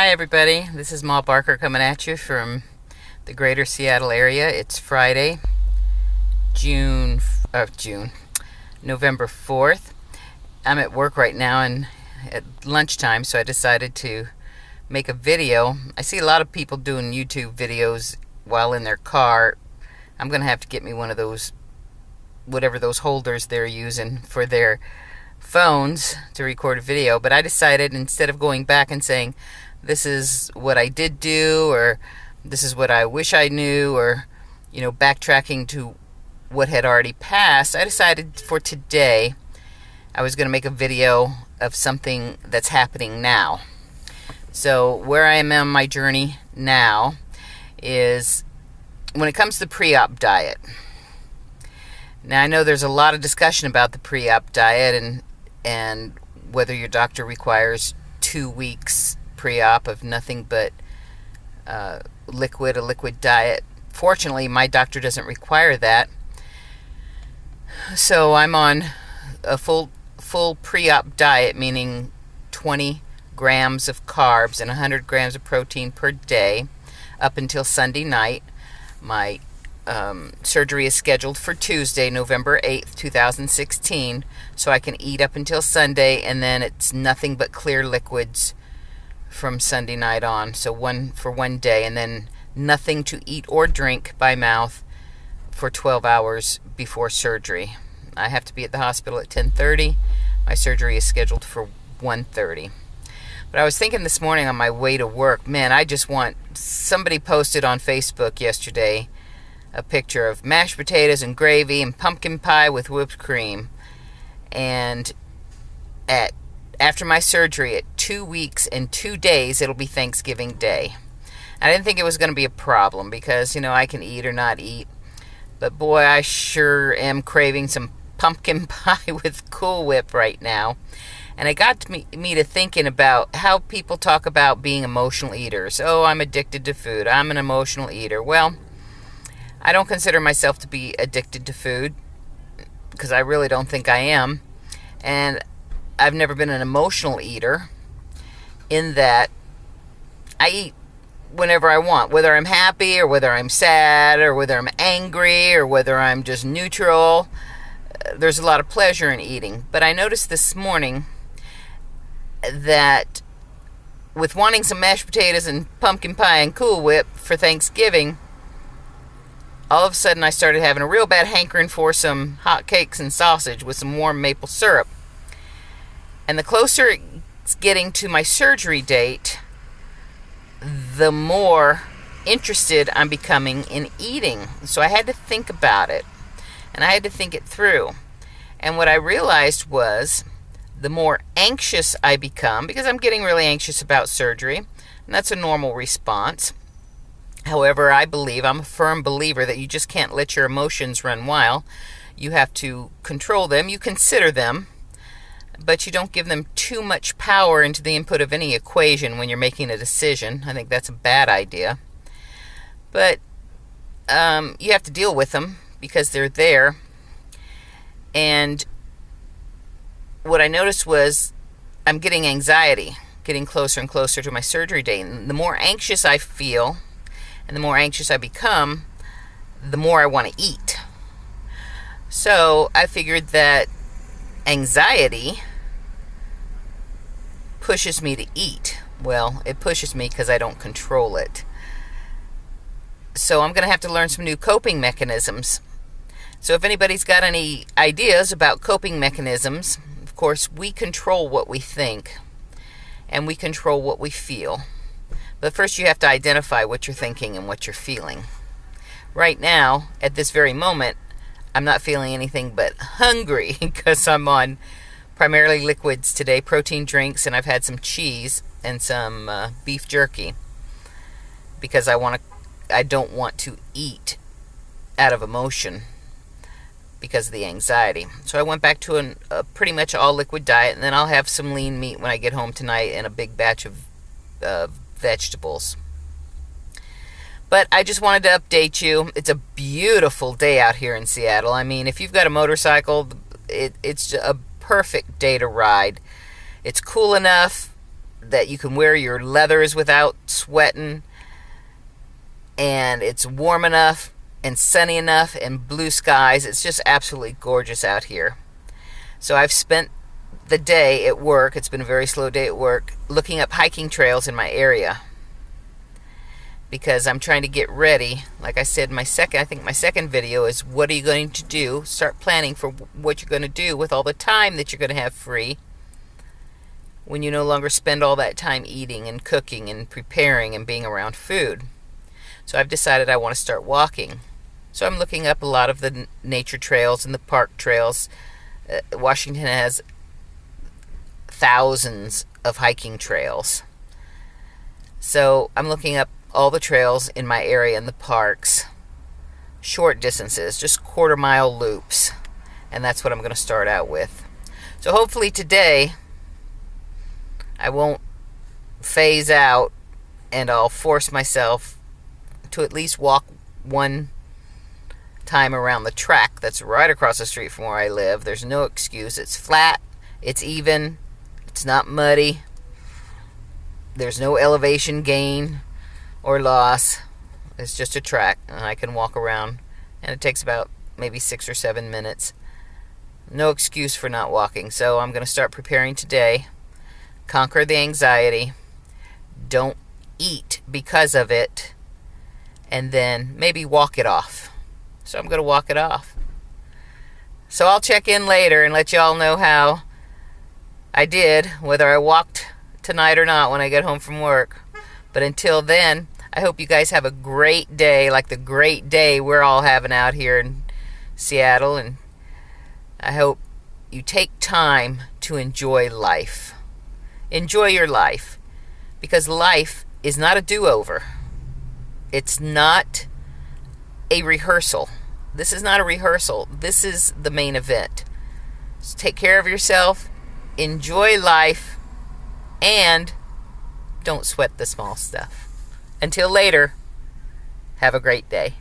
Hi everybody, this is Ma Barker coming at you from the greater Seattle area. It's Friday, November 4th. I'm at work right now and at lunchtime, so I decided to make a video. I see a lot of people doing YouTube videos while in their car. I'm going to have to get me one of those, whatever those holders they're using for their phones to record a video, but I decided instead of going back and saying this is what I did do or this is what I wish I knew or backtracking to what had already passed, I decided for today I was going to make a video of something that's happening now. So where I am on my journey now is when it comes to the pre-op diet. Now I know there's a lot of discussion about the pre-op diet and whether your doctor requires 2 weeks pre-op of nothing but a liquid diet. Fortunately, my doctor doesn't require that. So I'm on a full pre-op diet, meaning 20 grams of carbs and 100 grams of protein per day up until Sunday night. My surgery is scheduled for Tuesday, November 8th, 2016, so I can eat up until Sunday, and then it's nothing but clear liquids from Sunday night on, so for one day, and then nothing to eat or drink by mouth for 12 hours before surgery. I have to be at the hospital at 10:30. My surgery is scheduled for 1:30. But I was thinking this morning on my way to work, man, somebody posted on Facebook yesterday a picture of mashed potatoes and gravy and pumpkin pie with whipped cream. And after my surgery, at 2 weeks and 2 days, it'll be Thanksgiving Day. I didn't think it was going to be a problem because, I can eat or not eat. But boy, I sure am craving some pumpkin pie with Cool Whip right now. And it got me to thinking about how people talk about being emotional eaters. Oh, I'm addicted to food. I'm an emotional eater. Well, I don't consider myself to be addicted to food because I really don't think I am. And I've never been an emotional eater in that I eat whenever I want, whether I'm happy or whether I'm sad or whether I'm angry or whether I'm just neutral. There's a lot of pleasure in eating. But I noticed this morning that with wanting some mashed potatoes and pumpkin pie and Cool Whip for Thanksgiving, all of a sudden I started having a real bad hankering for some hot cakes and sausage with some warm maple syrup. And the closer it's getting to my surgery date, the more interested I'm becoming in eating. So I had to think about it, and I had to think it through. And what I realized was the more anxious I become, because I'm getting really anxious about surgery, and that's a normal response. However, I'm a firm believer that you just can't let your emotions run wild. You have to control them. You consider them, but you don't give them too much power into the input of any equation when you're making a decision. I think that's a bad idea. But you have to deal with them because they're there. And what I noticed was I'm getting anxiety, getting closer and closer to my surgery date. And the more anxious I feel, and the more anxious I become, the more I want to eat. So I figured that anxiety pushes me to eat. Well, it pushes me because I don't control it. So I'm going to have to learn some new coping mechanisms. So if anybody's got any ideas about coping mechanisms, of course, we control what we think and we control what we feel. But first you have to identify what you're thinking and what you're feeling. Right now, at this very moment, I'm not feeling anything but hungry because I'm on primarily liquids today, protein drinks, and I've had some cheese and some beef jerky because I don't want to eat out of emotion because of the anxiety. So I went back to a pretty much all liquid diet, and then I'll have some lean meat when I get home tonight and a big batch of vegetables. But I just wanted to update you. It's a beautiful day out here in Seattle. I mean, if you've got a motorcycle, it's a perfect day to ride. It's cool enough that you can wear your leathers without sweating, and it's warm enough and sunny enough and blue skies. It's just absolutely gorgeous out here. So I've spent the day at work, it's been a very slow day at work, looking up hiking trails in my area, because I'm trying to get ready. Like I said, my second video is, what are you going to do? Start planning for what you're going to do with all the time that you're going to have free when you no longer spend all that time eating and cooking and preparing and being around food. So I've decided I want to start walking. So I'm looking up a lot of the nature trails and the park trails. Washington has thousands of hiking trails. So I'm looking up all the trails in my area in the parks, short distances, just quarter-mile loops, and that's what I'm going to start out with. So hopefully today I won't phase out, and I'll force myself to at least walk one time around the track that's right across the street from where I live. There's no excuse. It's flat, it's even, it's not muddy, there's no elevation gain or loss. It's just a track, and I can walk around, and it takes about maybe 6 or 7 minutes. No excuse for not walking. So I'm going to start preparing today. Conquer the anxiety. Don't eat because of it, and then maybe walk it off. So I'm going to walk it off. So I'll check in later and let y'all know how I did, whether I walked tonight or not when I get home from work. But until then, I hope you guys have a great day, like the great day we're all having out here in Seattle. And I hope you take time to enjoy life. Enjoy your life, because life is not a do-over. It's not a rehearsal. This is not a rehearsal. This is the main event. So take care of yourself, enjoy life, and don't sweat the small stuff. Until later, have a great day.